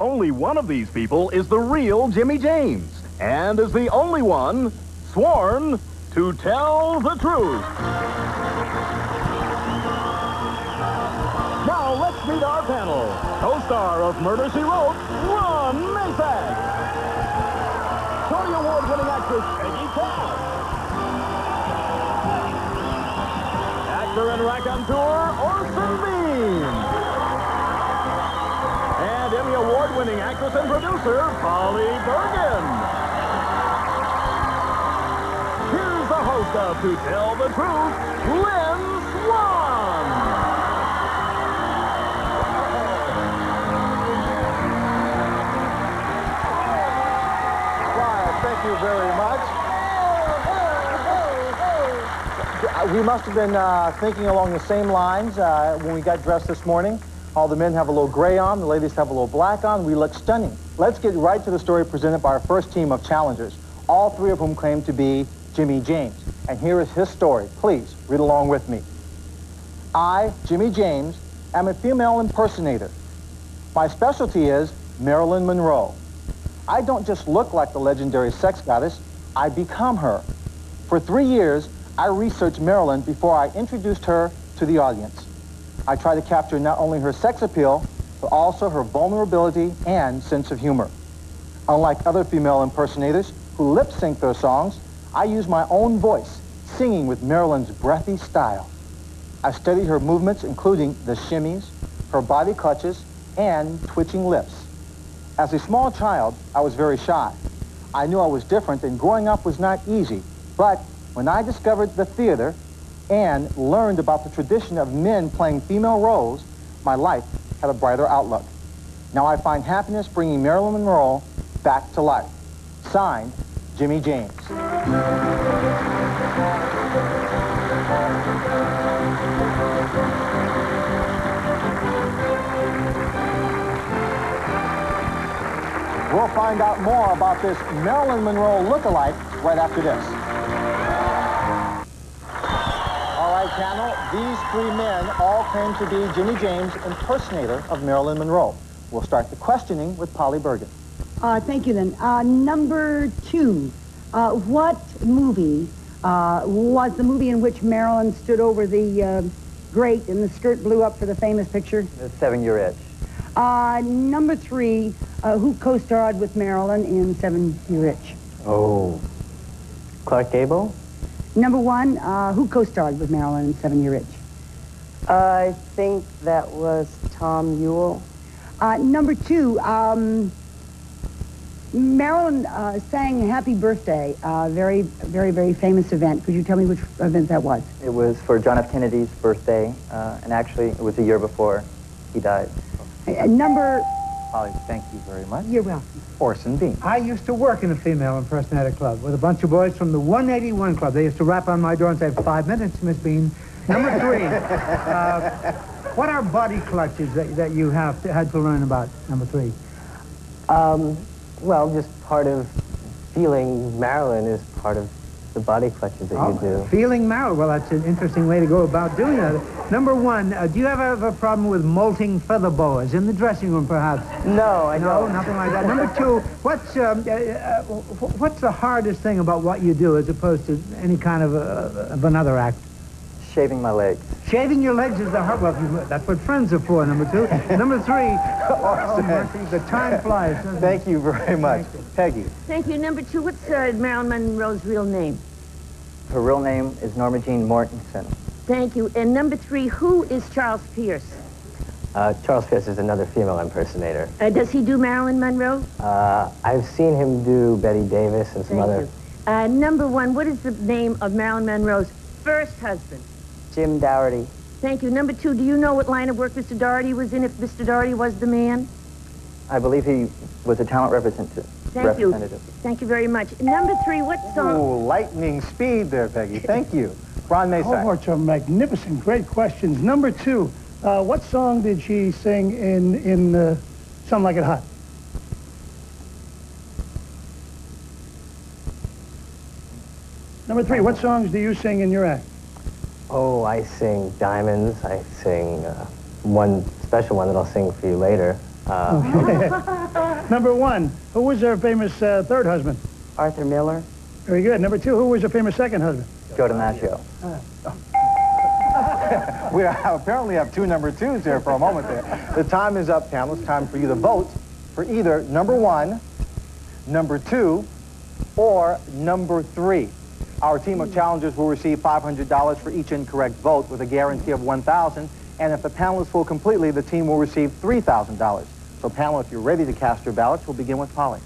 Only one of these people is the real Jimmy James, and is the only one sworn to tell the truth. Now let's meet our panel. Co-star of Murder, She Wrote, Ron Masak. Tony Award-winning actress Peggy Cass. Actor and raconteur Orson Bean. And Emmy Award-winning actress and producer Polly Bergen. Here's the host of To Tell the Truth, Lynn Swan. Thank you very much. We must have been thinking along the same lines when we got dressed this morning. All the men have a little gray on, the ladies have a little black on. We look stunning. Let's get right to the story presented by our first team of challengers, all three of whom claim to be Jimmy James. And here is his story. Please, read along with me. I, Jimmy James, am a female impersonator. My specialty is Marilyn Monroe. I don't just look like the legendary sex goddess, I become her. For 3 years, I researched Marilyn before I introduced her to the audience. I try to capture not only her sex appeal, but also her vulnerability and sense of humor. Unlike other female impersonators who lip-sync their songs, I use my own voice, singing with Marilyn's breathy style. I studied her movements, including the shimmies, her body clutches, and twitching lips. As a small child, I was very shy. I knew I was different, and growing up was not easy. But when I discovered the theater and learned about the tradition of men playing female roles, my life had a brighter outlook. Now I find happiness bringing Marilyn Monroe back to life. Signed, Jimmy James. We'll find out more about this Marilyn Monroe look-alike right after this. All right, panel, these three men all claim to be Jimmy James, impersonator of Marilyn Monroe. We'll start the questioning with Polly Bergen. Thank you, then. Number 2, what movie was the movie in which Marilyn stood over the grate and the skirt blew up for the famous picture? The 7-Year Itch. Number 3, who co-starred with Marilyn in 7-Year Itch? Oh, Clark Gable? Number 1, who co-starred with Marilyn in 7-Year Itch? I think that was Tom Ewell. Number 2, Marilyn sang Happy Birthday, very, very, very famous event. Could you tell me which event that was? It was for John F. Kennedy's birthday, and actually it was a year before he died. Number... Polly, thank you very much. You're welcome. Orson Bean. I used to work in a female impersonator club with a bunch of boys from the 181 Club. They used to rap on my door and say, 5 minutes, Miss Bean. Number 3, what are body clutches that you had to learn about, number 3? Well, just part of feeling Marilyn is part of the body clutches that you do. Feeling Marilyn. Well, that's an interesting way to go about doing that. Number 1, do you have a problem with molting feather boas in the dressing room, perhaps? No, I don't. No, nothing like that. Number 2, what's the hardest thing about what you do as opposed to any kind of another act? Shaving my legs. Shaving your legs is the hard. Well, that's what friends are for. Number 2. Number 3. Oh, mercy, the time flies. Thank you very much. Peggy. Thank you. Number 2, what's Marilyn Monroe's real name? Her real name is Norma Jean Mortensen. Thank you. And number 3, who is Charles Pierce? Charles Pierce is another female impersonator. Does he do Marilyn Monroe? I've seen him do Betty Davis and some other... Number 1, what is the name of Marilyn Monroe's first husband? Jim Dougherty. Thank you. Number 2, do you know what line of work Mr. Dougherty was in, if Mr. Dougherty was the man? I believe he was a talent representative. Thank you. Thank you very much. Number 3, what song? Oh, lightning speed there, Peggy. Thank you. Ron Masak. Oh, are magnificent, great questions. Number 2, what song did she sing in Something Like It Hot? Number 3, what songs do you sing in your act? Oh, I sing Diamonds. I sing one special one that I'll sing for you later. Number 1, who was her famous third husband? Arthur Miller, Very good. Number 2, who was her famous second husband? Joe DiMaggio. We apparently have 2 number 2s here for a moment there. The time is up, Pamela. It's time for you to vote for either number 1, number 2, or number 3. Our team of challengers will receive $500 for each incorrect vote with a guarantee of $1,000. And if the panel is full completely, the team will receive $3,000. So, Pamela, if you're ready to cast your ballots, we'll begin with Polly.